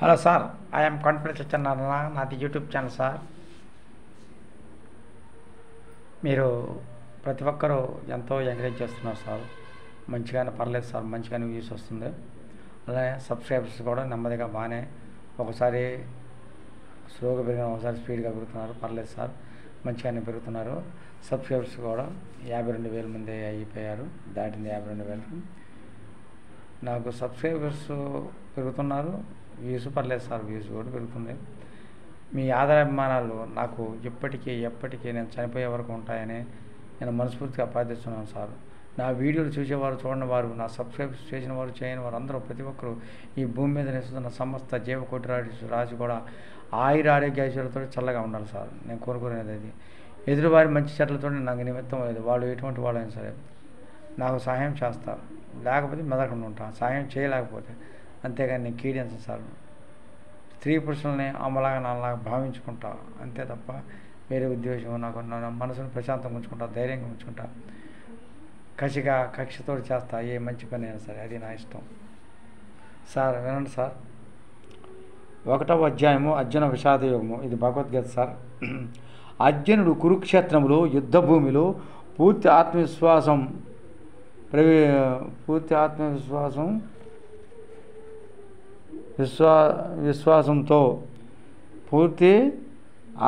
Hello sir, I'm confidence Satyanarayana. నాది YouTube channel sir. మీరు ప్రతి ఒక్కరూ ఎంతో ఎంకరేజ్ చేస్తున్నారు సార్. మంచిగానే పర్లేదు సార్, మంచిగానే వ్యూస్ వస్తుంది. అలానే సబ్స్క్రైబర్స్ కూడా నెమ్మదిగా బాగానే ఒకసారి స్లోగా పెరిగిన, ఒకసారి స్పీడ్గా పెరుగుతున్నారు. పర్లేదు సార్, మంచిగానే పెరుగుతున్నారు. సబ్స్క్రైబర్స్ కూడా 52,000 మంది అయిపోయారు, దాటింది 52,000. నాకు సబ్స్క్రైబర్స్ పెరుగుతున్నారు, వ్యూస్ పర్లేదు సార్, వ్యూస్ కూడా పెరుగుతుంది. మీ ఆదరాభిమానాలు నాకు ఎప్పటికీ నేను చనిపోయే వరకు ఉంటాయని నేను మనస్ఫూర్తిగా ప్రార్థిస్తున్నాను సార్. నా వీడియోలు చూసేవారు, చూడని వారు, నా సబ్స్క్రైబ్ చేసిన వారు, చేయని వారు అందరూ ప్రతి ఒక్కరూ ఈ భూమి మీద నివసిస్తున్న సమస్త జీవకోటి రాజు కూడా ఆయుర ఆరోగ్య ఐశ్వర్యాలతో చల్లగా ఉండాలి సార్. నేను కోరుకునేది అది. ఎదురువారి మంచి చెట్లతో నాకు నిమిత్తం లేదు. వాళ్ళు ఎటువంటి వాళ్ళైనా సరే నాకు సహాయం చేస్తారు, లేకపోతే మెదకుండా ఉంటాను. సహాయం చేయలేకపోతే అంతేగాని నేను కీడించను సార్. స్త్రీ పురుషుల్ని అమ్మలాగా నాలాగా భావించుకుంటా అంతే తప్ప వేరే ఉద్దేశం నాకు నా మనసును ప్రశాంతంగా ఉంచుకుంటా, ధైర్యంగా ఉంచుకుంటా. కక్షతో చేస్తా ఏ మంచి పని అయినా సరే, అది నా ఇష్టం సార్. వినండి సార్. 1వ అధ్యాయము అర్జున విషాద యోగము. ఇది భగవద్గీత సార్. అర్జునుడు కురుక్షేత్రములో యుద్ధ భూమిలో పూర్తి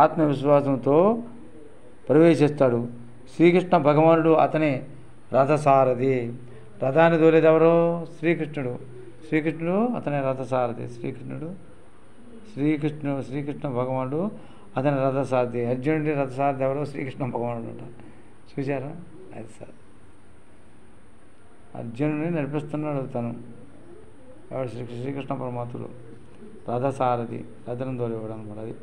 ఆత్మవిశ్వాసంతో ప్రవేశిస్తాడు. శ్రీకృష్ణ భగవానుడు అతని రథసారథి. రథాన్ని తోలేది ఎవరు? శ్రీకృష్ణుడు అతని రథసారథి. శ్రీకృష్ణ భగవానుడు అతని రథసారథి. అర్జునుడి రథసారథి ఎవరు? శ్రీకృష్ణ భగవానుడు అంట. చూసారా? అది సార్, అర్జునుడిని నడిపిస్తున్నాడు తను. ఎవరు? శ్రీకృష్ణ పరమాత్ముడు రథసారథి, రథనం తోలివ్వడం అనమాట. అది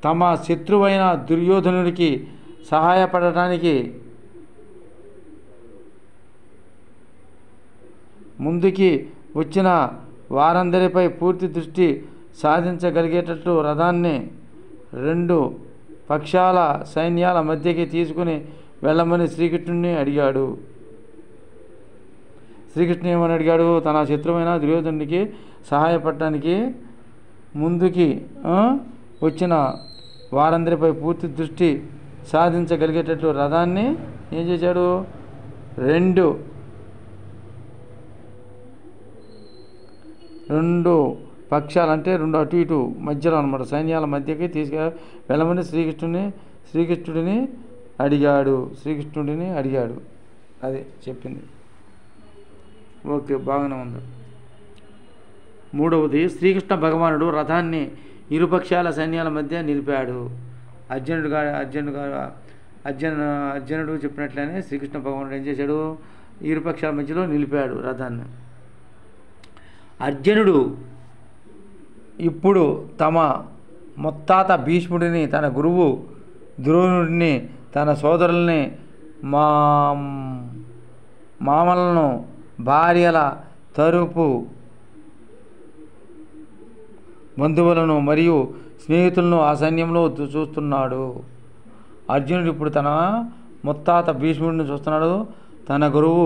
తమ శత్రువైన దుర్యోధనుడికి సహాయపడటానికి ముందుకి వచ్చిన వారందరిపై పూర్తి దృష్టి సాధించగలిగేటట్లు రథాన్ని 2 పక్షాల సైన్యాల మధ్యకి తీసుకుని వెళ్ళమని శ్రీకృష్ణుడిని అడిగాడు. శ్రీకృష్ణుడు ఏమని అడిగాడు? తన శత్రువైన దుర్యోధనుడికి సహాయపడటానికి ముందుకి వచ్చిన వారందరిపై పూర్తి దృష్టి సాధించగలిగేటట్లు రథాన్ని ఏం చేశాడు? 2 పక్షాలు అంటే 2 అటు ఇటు మధ్యలో అనమాట, సైన్యాల మధ్యకి వెళ్ళమని శ్రీకృష్ణుడిని అడిగాడు. అది చెప్పింది. ఓకే, బాగానే ఉంది. 3వది, శ్రీకృష్ణ భగవానుడు రథాన్ని ఇరుపక్షాల సైన్యాల మధ్య నిలిపాడు. అర్జునుడు చెప్పినట్లనే శ్రీకృష్ణ భగవానుడు ఏం చేశాడు? ఇరుపక్షాల మధ్యలో నిలిపాడు రథాన్ని. అర్జునుడు ఇప్పుడు తమ ముత్తాత భీష్ముడిని, తన గురువు ద్రోణుడిని, తన సోదరుల్ని, మామలను, భార్యల తరపు బంధువులను మరియు స్నేహితులను ఆ సైన్యంలో చూస్తున్నాడు. అర్జునుడు ఇప్పుడు తన ముత్తాత భీష్ముడిని చూస్తున్నాడు, తన గురువు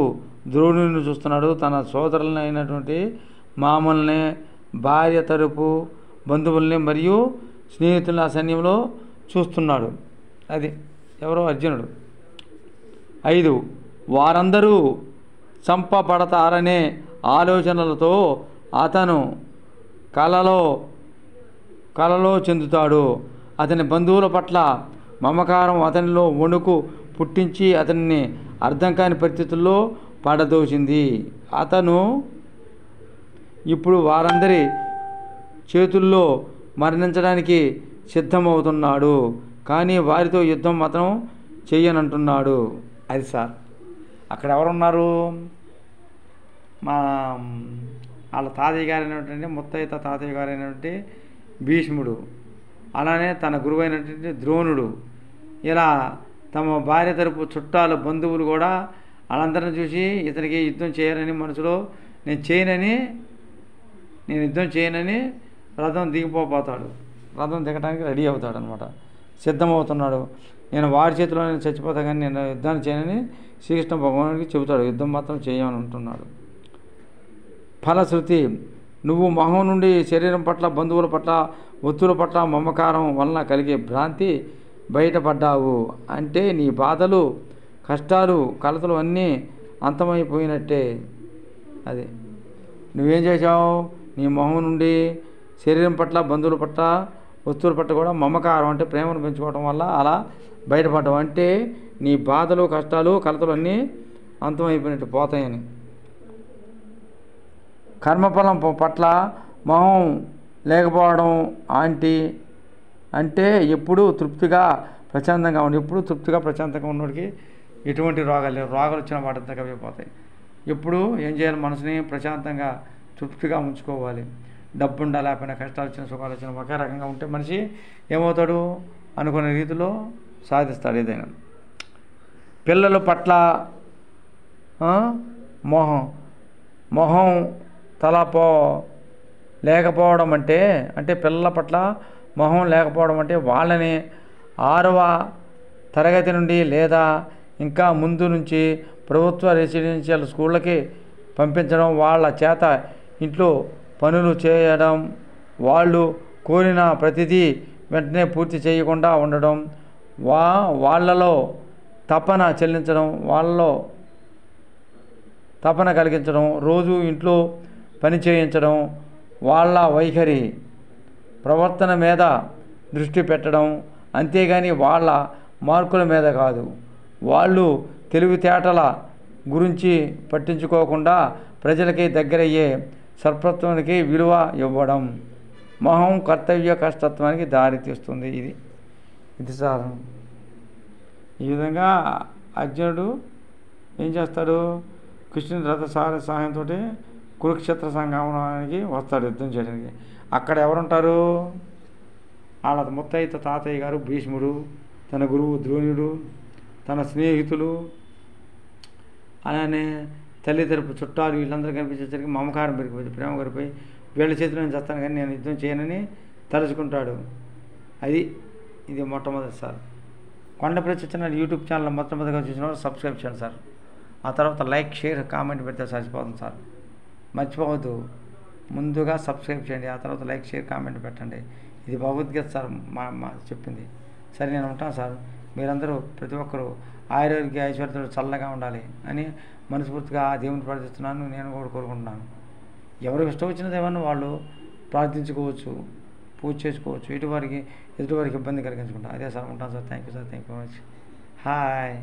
ద్రోణుడిని చూస్తున్నాడు, తన సోదరులని అయినటువంటి మామల్ని, భార్య తరపు బంధువుల్ని మరియు స్నేహితులను ఆ సైన్యంలో చూస్తున్నాడు. అది ఎవరో? అర్జునుడు. 5, వారందరూ చంపబడతారనే ఆలోచనలతో అతను కలలో చెందుతాడు. అతని బంధువుల పట్ల మమకారం అతనిలో వణుకు పుట్టించి అతన్ని అర్థం కాని పరిస్థితుల్లో పడదోసింది. అతను ఇప్పుడు వారందరి చేతుల్లో మరణించడానికి సిద్ధమవుతున్నాడు, కానీ వారితో యుద్ధం మాత్రం చెయ్యనంటున్నాడు. అది సార్. అక్కడ ఎవరున్నారు? వాళ్ళ తాతయ్య గారైనటువంటి ముత్తయ్య తాతయ్య గారైనటువంటి భీష్ముడు, అలానే తన గురువు అయినటువంటి ద్రోణుడు, ఇలా తమ భార్య తరపు చుట్టాలు, బంధువులు కూడా వాళ్ళందరిని చూసి ఇతనికి యుద్ధం చేయాలని మనసులో నేను యుద్ధం చేయనని రథం దిగిపోతాడు. రథం దిగడానికి రెడీ అవుతాడు అనమాట, సిద్ధమవుతున్నాడు. నేను వారి చేతిలో చచ్చిపోతా కానీ నేను యుద్ధాన్ని చేయనని శ్రీకృష్ణ భగవానుడికి చెబుతాడు. యుద్ధం మాత్రం చేయమని అంటున్నాడు. ఫలశ్రుతి నువ్వు మొహం నుండి శరీరం పట్ల, బంధువుల పట్ల, ఒత్తుల పట్ల మమకారం వలన కలిగే భ్రాంతి బయటపడ్డావు. అంటే నీ బాధలు, కష్టాలు, కలతలు అన్నీ అంతమైపోయినట్టే. అది నువ్వేం చేశావు? నీ మొహం నుండి శరీరం పట్ల, బంధువుల పట్ల, వస్తువుల పట్ల కూడా మమకారం అంటే ప్రేమను పెంచుకోవడం వల్ల అలా బయటపడ్డావు. అంటే నీ బాధలు, కష్టాలు, కలతలు అన్నీ అంతమైపోయినట్టు పోతాయని. కర్మఫలం పట్ల మొహం లేకపోవడం అంటే ఎప్పుడూ తృప్తిగా ప్రశాంతంగా ఉండి, ఎప్పుడు తృప్తిగా ప్రశాంతంగా ఉన్నోడికి ఎటువంటి రోగాలు లేవు. రోగాలు వచ్చిన వాటితో కవిపోతాయి. ఎప్పుడు ఏం చేయాలి? మనసుని ప్రశాంతంగా తృప్తిగా ఉంచుకోవాలి. డబ్బు ఉండా లేకపోయినా, కష్టాలు వచ్చిన, సుఖాలు వచ్చిన ఒకే రకంగా ఉంటే మనిషి ఏమవుతాడు? అనుకునే రీతిలో సాధిస్తాడు ఏదైనా. పిల్లల పట్ల మొహం తలపో లేకపోవడం అంటే పిల్లల పట్ల మొహం లేకపోవడం అంటే వాళ్ళని 6వ తరగతి నుండి లేదా ఇంకా ముందు నుంచి ప్రభుత్వ రెసిడెన్షియల్ స్కూళ్ళకి పంపించడం, వాళ్ళ చేత ఇంట్లో పనులు చేయడం, వాళ్ళు కోరిన ప్రతిదీ వెంటనే పూర్తి చేయకుండా ఉండడం, వాళ్ళలో తపన చెల్లించడం, వాళ్ళలో తపన కలిగించడం, రోజు ఇంట్లో పని చేయించడం, వాళ్ళ వైఖరి ప్రవర్తన మీద దృష్టి పెట్టడం, అంతేగాని వాళ్ళ మార్కుల మీద కాదు. వాళ్ళు తెలివితేటల గురించి పట్టించుకోకుండా ప్రజలకి దగ్గరయ్యే సర్పత్వానికి విలువ ఇవ్వడం మొహం కర్తవ్య కష్టత్వానికి దారితీస్తుంది. ఇది సాధన. ఈ విధంగా అర్జునుడు ఏం చేస్తాడు? కృష్ణుని రథ సహాయంతో కురుక్షేత్ర సంగమానికి వస్తాడు యుద్ధం చేయడానికి. అక్కడ ఎవరుంటారు? వాళ్ళ ముత్తయ్య తాతయ్య గారు భీష్ముడు, తన గురువు ద్రోణుడు, తన స్నేహితులు, అలానే తల్లి తరపు చుట్టాలు, వీళ్ళందరూ కనిపించేసరికి మమకారం పెరిగిపోయింది, ప్రేమ పెరిగిపోయి వీళ్ళ చేతిలో నేను చేస్తాను కానీ నేను యుద్ధం చేయనని తలుచుకుంటాడు. ఇది మొట్టమొదటిసారి. కొండపల్లి సత్యనారాయణ యూట్యూబ్ ఛానల్ మొట్టమొదటిగా చూసిన వాళ్ళు సబ్స్క్రైబ్ చేయండి సార్. ఆ తర్వాత లైక్, షేర్, కామెంట్ పెడితే సరిపోతుంది సార్. మర్చిపోవద్దు, ముందుగా సబ్స్క్రైబ్ చేయండి, ఆ తర్వాత లైక్, షేర్, కామెంట్ పెట్టండి. ఇది భగవద్గీత సార్ మా చెప్పింది. సరే, నేను ఉంటాను సార్. మీరందరూ ప్రతి ఒక్కరూ ఆరోగ్య ఐశ్వర్యాలు చల్లగా ఉండాలి అని మనస్ఫూర్తిగా దేవుని ప్రార్థిస్తున్నాను. నేను కూడా కోరుకుంటున్నాను. ఎవరికి ఇష్టం వచ్చినది ఏమన్నా వాళ్ళు ప్రార్థించుకోవచ్చు, పూజ చేసుకోవచ్చు. ఎదుటివారికి ఇబ్బంది కలిగించకుండా. అదే సార్, ఉంటాను sir. Thank you sir. Thank you very much. Hi.